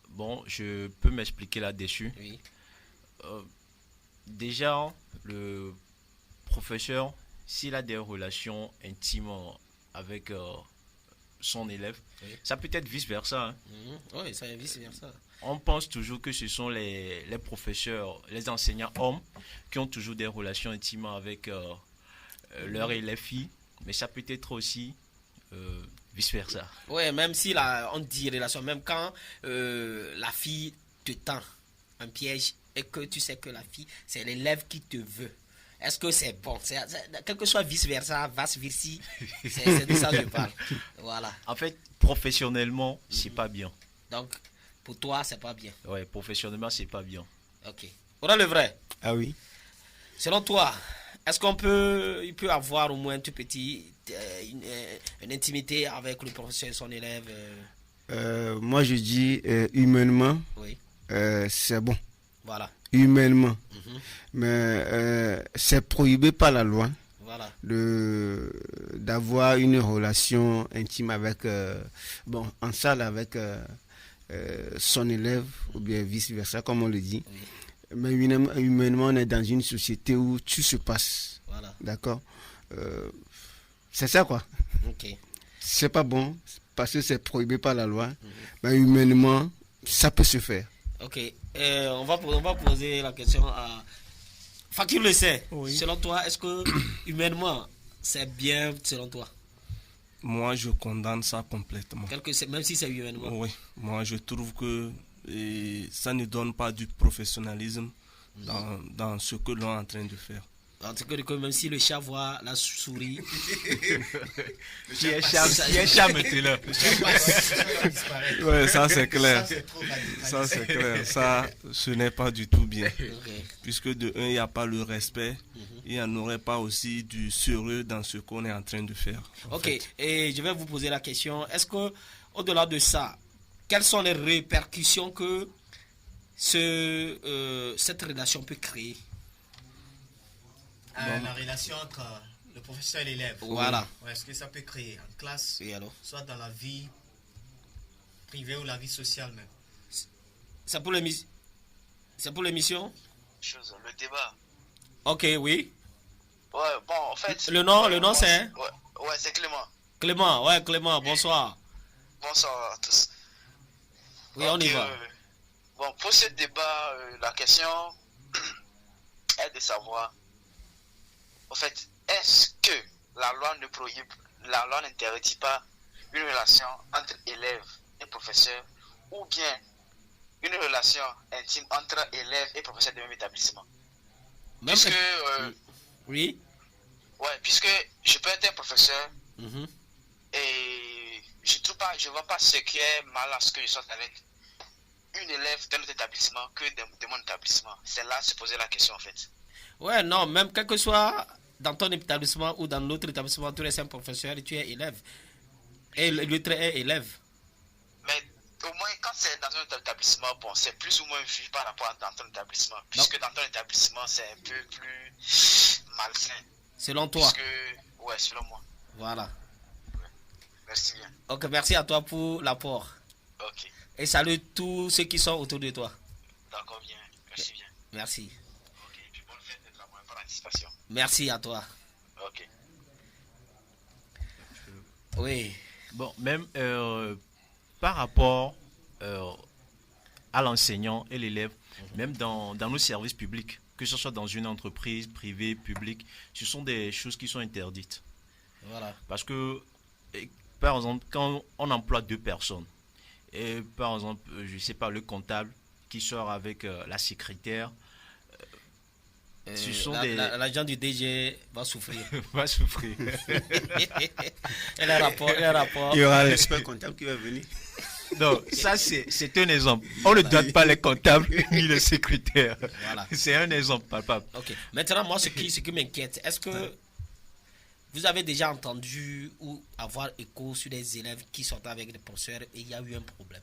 Bon, je peux m'expliquer là-dessus. Oui. Déjà, le professeur, s'il a des relations intimes avec son élève, oui. Ça peut être vice-versa. Hein. Oui, ça est vice-versa. On pense toujours que ce sont les professeurs, les enseignants hommes qui ont toujours des relations intimes avec leurs élèves filles, mais ça peut être aussi vice-versa. Oui, même si on dit relation, même quand la fille te tend un piège et que tu sais que la fille, c'est l'élève qui te veut. Est-ce que c'est bon? Quel que soit vice-versa, vice-versi, c'est de ça que je parle. Voilà. En fait, professionnellement, c'est pas bien. Donc, pour toi, c'est pas bien. Oui, professionnellement, c'est pas bien. Ok. On a le vrai. Ah oui. Selon toi, est-ce il peut avoir au moins un tout petit, une intimité avec le professeur et son élève? Moi, je dis humainement, oui. C'est bon. Voilà. Humainement. Mais c'est prohibé par la loi. Voilà. D'avoir une relation intime avec, en salle avec son élève, ou bien vice-versa, comme on le dit. Oui. Mais humainement, on est dans une société où tout se passe. Voilà. D'accord? C'est ça, quoi. Ok. C'est pas bon, parce que c'est prohibé par la loi. Mais humainement, ça peut se faire. Ok. On va poser la question à... Fakir le sait. Oui. Selon toi, est-ce que humainement, c'est bien selon toi? Moi, je condamne ça complètement. Même si c'est humainement. Oui. Moi, je trouve que ça ne donne pas du professionnalisme dans ce que l'on est en train de faire. En tout cas, même si le chat voit la souris. Qui est chat maintenant? Oui, ça c'est clair. Ça c'est clair. Ça, ce n'est pas du tout bien. Okay. Puisque de un, il n'y a pas le respect. Il n'y en aurait pas aussi du sérieux dans ce qu'on est en train de faire. Ok, et je vais vous poser la question. Est-ce que, au-delà de ça, quelles sont les répercussions que cette relation peut créer? La relation entre le professeur et l'élève. Voilà. Est-ce que ça peut créer en classe, oui, alors? Soit dans la vie privée ou la vie sociale même? C'est pour l'émission? Le débat. Ok, oui. Ouais, bon, en fait... Le nom c'est? Ouais, c'est Clément. Clément, bonsoir. Bonsoir à tous. Oui, on y va. Bon, pour ce débat, la question est de savoir... En fait, est-ce que la loi n'interdit pas une relation entre élèves et professeurs ou bien une relation intime entre élèves et professeurs de même établissement. Puisque, oui. Ouais, puisque je peux être un professeur et je vois pas ce qui est mal à ce que je sorte avec une élève d'un autre établissement que de mon établissement. C'est là se poser la question en fait. Ouais, non, même quel que soit dans ton établissement ou dans l'autre établissement, tu es un professeur et tu es élève. Et l'autre est élève. Mais au moins, quand c'est dans un établissement, bon, c'est plus ou moins vu par rapport à dans ton établissement. Puisque dans ton établissement, c'est un peu plus malsain. Selon toi? Ouais, selon moi. Voilà. Ouais. Merci bien. Ok, merci à toi pour l'apport. Ok. Et salut tous ceux qui sont autour de toi. D'accord, bien. Merci bien. Merci. Ok, puis bonne fête de travail par anticipation. Merci à toi. Ok. Oui. Bon, même par rapport à l'enseignant et l'élève, même dans nos services publics, que ce soit dans une entreprise privée, publique, ce sont des choses qui sont interdites. Voilà. Parce que, par exemple, quand on emploie 2 personnes, et par exemple, je ne sais pas, le comptable qui sort avec la secrétaire, ce sont l'agent du DG va souffrir. Va souffrir. Et le rapport. Il y aura l'expert comptable qui va venir. Non, ça c'est un exemple. On ne doit pas les comptables ni les secrétaires. Voilà. C'est un exemple palpable. Ok. Maintenant, moi, ce qui m'inquiète, est-ce que vous avez déjà entendu ou avoir écho sur des élèves qui sortent avec des professeurs et il y a eu un problème?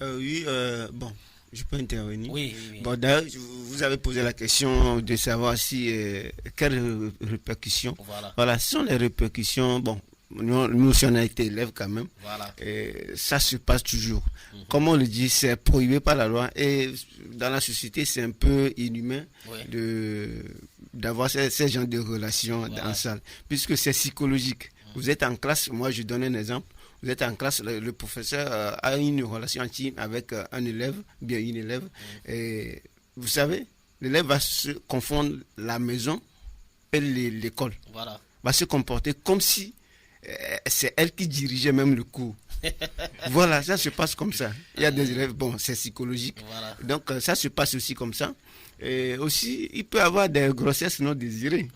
Oui, bon, je peux intervenir. Oui. Bon, d'ailleurs, vous avez posé la question de savoir si quelles répercussions. Voilà, ce sont les répercussions. Bon, nous si on a été élèves quand même, ça se passe toujours. Comme on le dit, c'est prohibé par la loi et dans la société, c'est un peu inhumain d'avoir ces genres de relations en salle, puisque c'est psychologique. Vous êtes en classe, moi je donne un exemple, vous êtes en classe, le professeur a une relation intime avec un élève, bien une élève, et vous savez, l'élève va se confondre la maison et l'école. Voilà. Va se comporter comme si c'est elle qui dirigeait même le cours. Voilà, ça se passe comme ça. Il y a des élèves, bon, c'est psychologique. Voilà. Donc, ça se passe aussi comme ça. Et aussi, il peut y avoir des grossesses non désirées.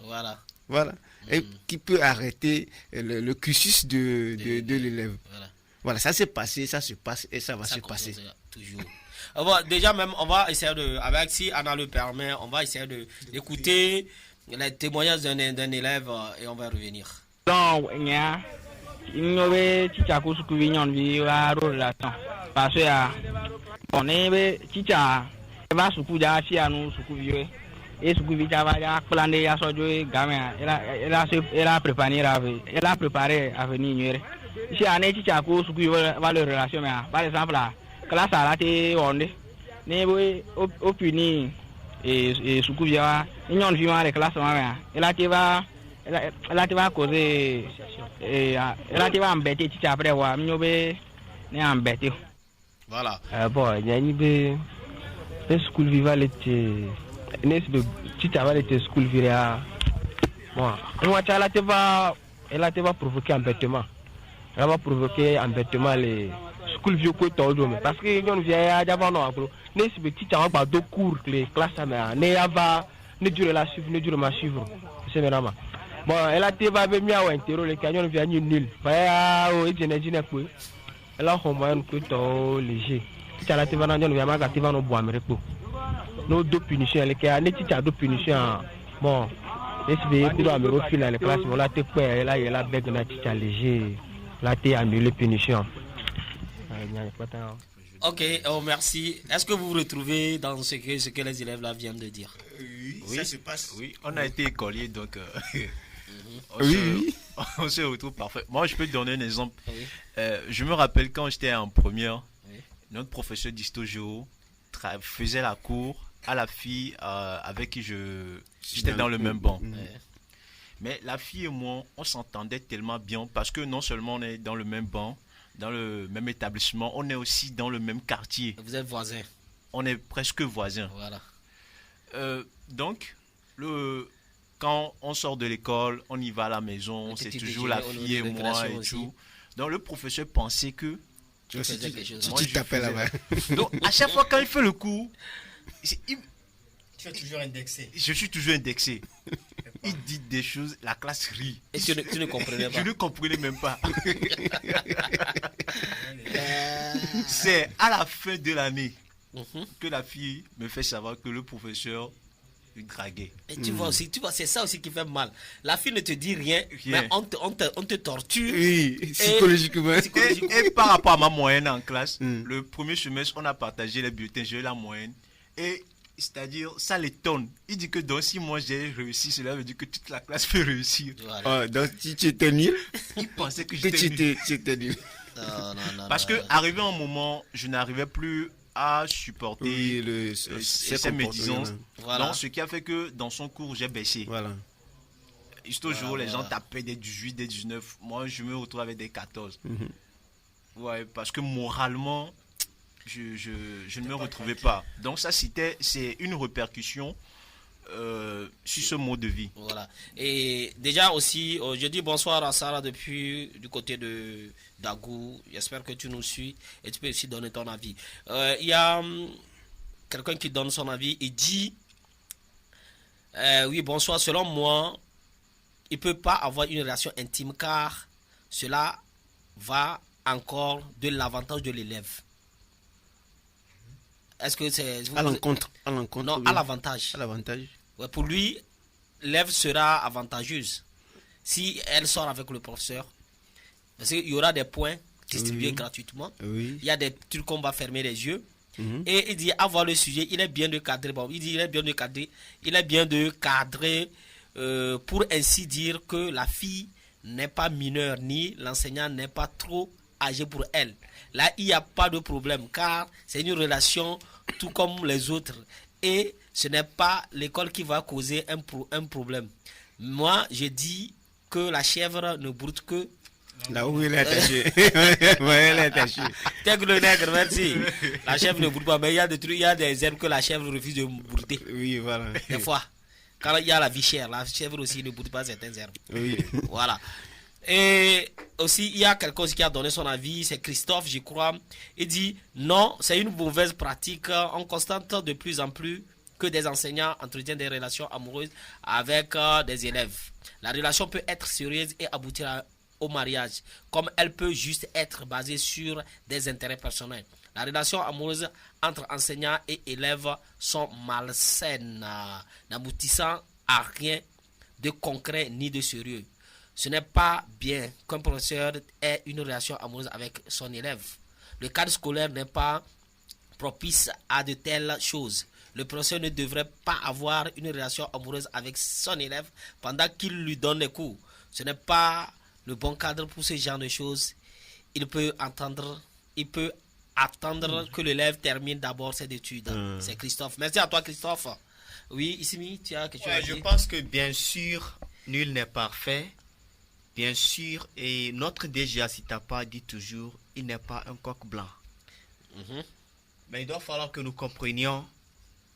Voilà. Et qui peut arrêter le cursus de l'élève. Voilà, ça s'est passé, ça se passe et ça va se passer. Toujours. Bon, déjà même, on va essayer avec si Anna le permet, on va essayer d'écouter les témoignages d'un élève et on va revenir. Parce que on est va et ce que va planer à ce gamin elle a préparé à venir si on est qui a cause va le relation par exemple la classe à la té on est au puni et ce que vient union vivant les classes elle va causer et elle va embêter ti après wa miobe ne embêter. Voilà. Bon, il y a une school vivant était si tu avais été school vivant bon elle a provoqué embêtement. Elle va provoquer embêtement les school vieux que tout parce que on vient d'avant non ne si petit tu as pas de cours les classes ne va ne dure la suivre c'est vraiment bon elle a été va bien ou interro les canons vient nul va au énergie n'est plus elle a au moins que tout léger tu as la tv non vient ma tv no bois mais nos deux punitions les cas ne tu as deux punitions bon SB tu dois me refiler les classes on la te quoi là il a beg na tu as léger là tu as annulé punition. Ok, merci. Est-ce que vous vous retrouvez dans ce que les élèves là viennent de dire? Oui, ça se passe. Oui, on a été écoliers donc oui. On se retrouve parfait. Moi, je peux te donner un exemple. Je me rappelle quand j'étais en première, notre professeur d'histo-géo faisait la cour à la fille avec qui j'étais dans le même banc. Mais la fille et moi, on s'entendait tellement bien parce que non seulement on est dans le même banc, dans le même établissement, on est aussi dans le même quartier. Vous êtes voisins. On est presque voisins. Voilà. Donc, quand on sort de l'école, on y va à la maison, c'est toujours la fille et moi et tout. Donc le professeur pensait que tu t'appelles là-bas. Donc à chaque fois quand il fait le cours, tu es toujours indexé. Je suis toujours indexé. Il dit des choses, la classe rit. Et tu ne comprenais pas. Je ne comprenais même pas. C'est à la fin de l'année que la fille me fait savoir que le professeur lui draguait. Et tu vois aussi, c'est ça aussi qui fait mal. La fille ne te dit rien, mais on te torture. Oui, psychologiquement. Et par rapport à ma moyenne en classe, le premier semestre, on a partagé les bulletins, j'ai eu la moyenne. Et c'est-à-dire, ça l'étonne. Il dit que donc si moi j'ai réussi, cela veut dire que toute la classe peut réussir. Voilà. Donc si tu étais nul, il pensait que j'étais nul. Non, parce que arrivé un moment, je n'arrivais plus à supporter ces médisances. Voilà. Donc ce qui a fait que dans son cours, j'ai baissé. Voilà. Juste au jour, les gens tapaient des 18, des 19. Moi, je me retrouve avec des 14. Ouais, parce que moralement, je ne me retrouvais pas. Donc ça, c'est une répercussion sur ce mode de vie. Voilà. Et déjà aussi, je dis bonsoir à Sarah depuis du côté de Dagou. J'espère que tu nous suis et tu peux aussi donner ton avis. Il y a quelqu'un qui donne son avis. Il dit, oui, bonsoir, selon moi, il ne peut pas avoir une relation intime car cela va encore de l'avantage de l'élève. Est-ce que c'est... À l'encontre. Non, oui. À l'avantage. À l'avantage. Ouais, pour lui, l'élève sera avantageuse si elle sort avec le professeur. Parce qu'il y aura des points distribués gratuitement. Oui. Il y a des trucs qu'on va fermer les yeux. Et il dit, avoir le sujet, il est bien de cadrer. Bon, il dit, il est bien de cadrer pour ainsi dire que la fille n'est pas mineure, ni l'enseignant n'est pas trop âgé pour elle. Là, il n'y a pas de problème car c'est une relation tout comme les autres. Et ce n'est pas l'école qui va causer un problème. Moi, je dis que la chèvre ne broute que... Là où elle est attachée. Ouais, elle est attachée. Tègre le nègre, merci. La chèvre ne broute pas, mais il y a des trucs, il y a des herbes que la chèvre refuse de brouter. Oui, voilà. Des fois. Quand il y a la vie chère, la chèvre aussi ne broute pas certaines herbes. Oui. Voilà. Et aussi, il y a quelqu'un qui a donné son avis, c'est Christophe, je crois. Il dit, non, c'est une mauvaise pratique. On constate de plus en plus que des enseignants entretiennent des relations amoureuses avec des élèves. La relation peut être sérieuse et aboutir au mariage, comme elle peut juste être basée sur des intérêts personnels. La relation amoureuse entre enseignants et élèves sont malsaines, n'aboutissant à rien de concret ni de sérieux. Ce n'est pas bien qu'un professeur ait une relation amoureuse avec son élève. Le cadre scolaire n'est pas propice à de telles choses. Le professeur ne devrait pas avoir une relation amoureuse avec son élève pendant qu'il lui donne les cours. Ce n'est pas le bon cadre pour ce genre de choses. Il peut attendre que l'élève termine d'abord ses études. C'est Christophe. Merci à toi, Christophe. Oui, Issimi, tu as quelque chose à dire? Je pense que bien sûr, nul n'est parfait. Bien sûr, et notre DGA Sitapa dit toujours, il n'est pas un coq blanc. Mais il doit falloir que nous comprenions,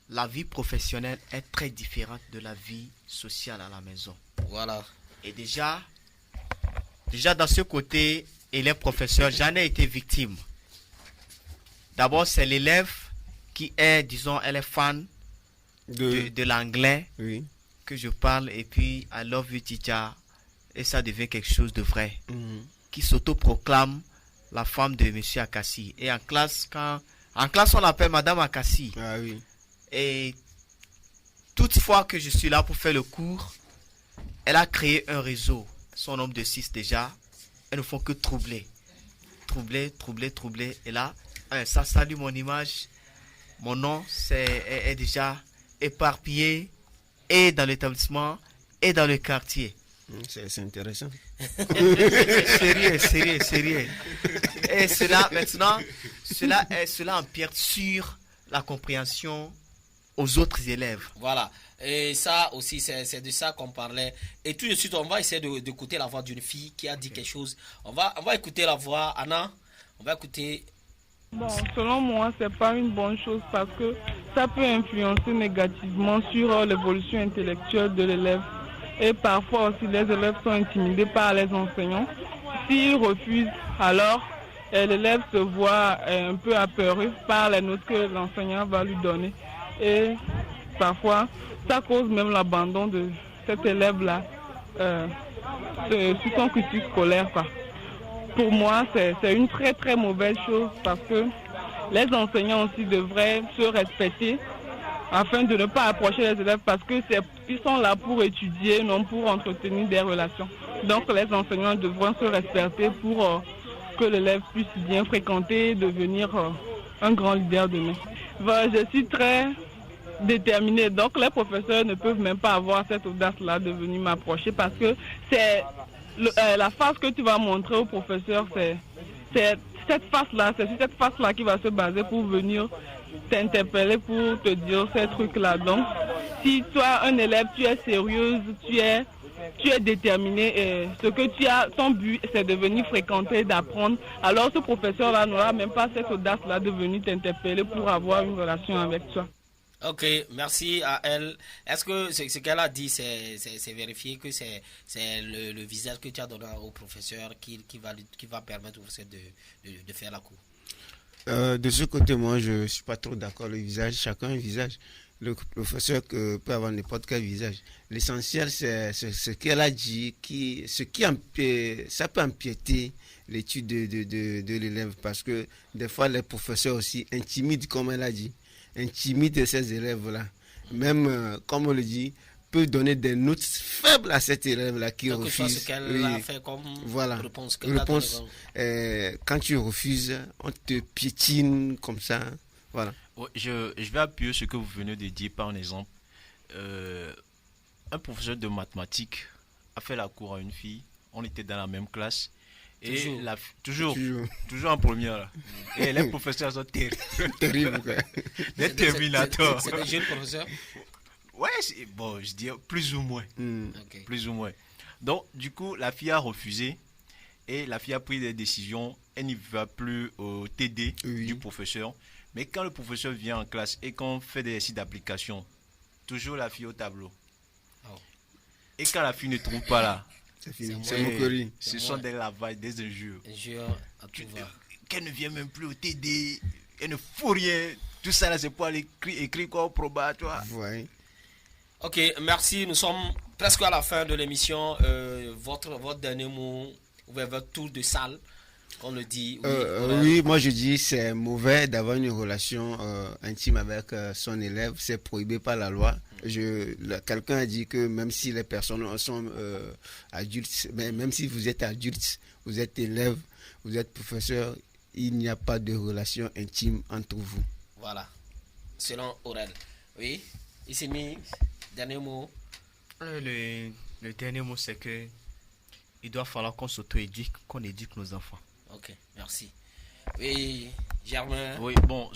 la vie professionnelle est très différente de la vie sociale à la maison. Voilà. Et déjà dans ce côté, élève professeur, j'en ai été victime. D'abord, c'est l'élève qui est, disons, elle est fan de l'anglais que je parle, et puis I love you teacher. Et ça devient quelque chose de vrai. Qui s'autoproclame la femme de Monsieur Akassi. Et en classe, on l'appelle Madame Akassi. Ah oui. Et toutefois que je suis là pour faire le cours, elle a créé un réseau. Son nombre de 6 déjà. Elles ne font que troubler. Troubler. Et là, ça salue mon image. Mon nom est déjà éparpillé et dans l'établissement et dans le quartier. C'est intéressant. Sérieux. Et cela, maintenant, cela empiète sur la compréhension aux autres élèves. Voilà. Et ça aussi, c'est de ça qu'on parlait. Et tout de suite, on va essayer d'écouter la voix d'une fille qui a dit quelque chose. On va écouter la voix. Anna, on va écouter. Bon, selon moi, c'est pas une bonne chose parce que ça peut influencer négativement sur l'évolution intellectuelle de l'élève. Et parfois aussi, les élèves sont intimidés par les enseignants. s'il refuse, alors l'élève se voit un peu apeuré par les notes que l'enseignant va lui donner. Et parfois, ça cause même l'abandon de cet élève-là sur son cursus scolaire, quoi. Pour moi, c'est une très très mauvaise chose parce que les enseignants aussi devraient se respecter afin de ne pas approcher les élèves parce qu'ils sont là pour étudier, non pour entretenir des relations. Donc les enseignants devront se respecter pour que l'élève puisse bien fréquenter et devenir un grand leader demain. Je suis très déterminée, donc les professeurs ne peuvent même pas avoir cette audace-là de venir m'approcher parce que c'est la face que tu vas montrer au professeur, c'est cette face-là, c'est sur cette face-là qui va se baser pour venir t'interpeller, pour te dire ces trucs-là. Donc, si toi, un élève, tu es sérieuse, tu es déterminé, et ce que tu as, ton but, c'est de venir fréquenter, d'apprendre, alors ce professeur-là n'aura même pas cette audace-là de venir t'interpeller pour avoir une relation avec toi. Ok, merci à elle. Est-ce que ce qu'elle a dit, c'est vérifié que c'est le visage que tu as donné au professeur qui va permettre au professeur de faire la cour? De ce côté, moi, je ne suis pas trop d'accord. Le visage, chacun a un visage. Le professeur peut avoir n'importe quel visage. L'essentiel, c'est ce qu'elle a dit, ça peut empiéter l'étude de l'élève parce que des fois, les professeurs aussi intimident, comme elle a dit. Intimide ces élèves-là. Même, comme on le dit, peut donner des notes faibles à cet élève-là qui refuse. Ce qu'elle a fait comme réponse. Quand tu refuses, on te piétine comme ça. Voilà. Je vais appuyer ce que vous venez de dire par un exemple. Un professeur de mathématiques a fait la cour à une fille. On était dans la même classe. Et toujours en première. Là. Et les professeurs sont terribles. Des terminateurs. C'est des jeunes professeurs? Ouais, je dis plus ou moins. Okay. Plus ou moins. Donc, du coup, la fille a refusé. Et la fille a pris des décisions. Elle n'y va plus au TD du professeur. Mais quand le professeur vient en classe et qu'on fait des exercices d'application, toujours la fille au tableau. Oh. Et quand la fille ne trouve pas là, c'est fini, c'est moquerie. Ce sont des lavages, des injures. Qu'elle ne vient même plus au TD, elle ne fout rien. Tout ça là, c'est pour aller écrire quoi au probatoire. Ouais. Ok, merci. Nous sommes presque à la fin de l'émission. Votre dernier mot, votre tour de salle, on le dit. Oui, moi je dis c'est mauvais d'avoir une relation intime avec son élève. C'est prohibé par la loi. Quelqu'un a dit que même si les personnes sont adultes, mais même si vous êtes adulte, vous êtes élève, vous êtes professeur, il n'y a pas de relation intime entre vous. Voilà, selon Aurel. Oui, ici, dernier mot. Le dernier mot, c'est que il doit falloir qu'on s'auto-éduque, qu'on éduque nos enfants. Ok, merci. Oui, Germain. Oui, bon,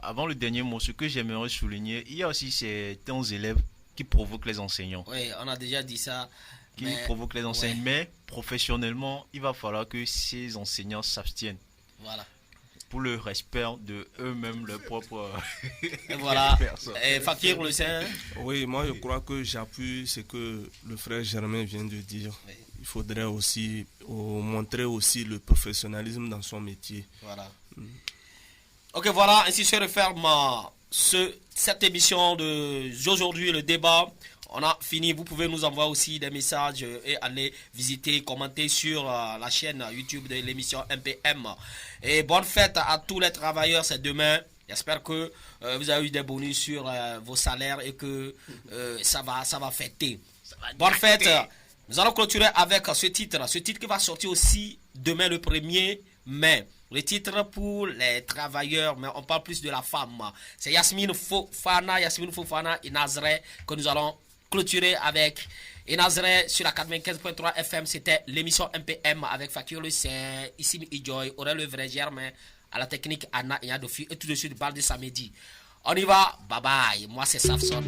avant le dernier mot, ce que j'aimerais souligner, il y a aussi certains élèves qui provoquent les enseignants. Oui, on a déjà dit ça. Qui provoquent les enseignants, mais professionnellement, il va falloir que ces enseignants s'abstiennent. Voilà. Pour le respect de eux-mêmes, leur propre. Et voilà. Et Fakir, le sein. Oui, moi je crois que j'appuie ce que le frère Germain vient de dire. Oui. Il faudrait aussi montrer aussi le professionnalisme dans son métier. Voilà. Ok, voilà, ainsi se referme cette émission d'aujourd'hui, le débat. On a fini. Vous pouvez nous envoyer aussi des messages et aller visiter, commenter sur la chaîne YouTube de l'émission MPM. Et bonne fête à tous les travailleurs, c'est demain. J'espère que vous avez eu des bonus sur vos salaires et que ça va fêter. Bonne fête. Nous allons clôturer avec ce titre qui va sortir aussi demain le 1er mai. Le titre pour les travailleurs, mais on parle plus de la femme. C'est Yasmine Fofana et Nazaré que nous allons clôturer avec. Et Nazaré sur la 95.3 FM, c'était l'émission MPM avec Fakir Le Saint, Issimi Ijoy, Aurel Le Vrai Germain, à la technique Anna et Yadofi, et tout de suite, Balde Samedi. On y va, bye bye. Moi c'est Safson.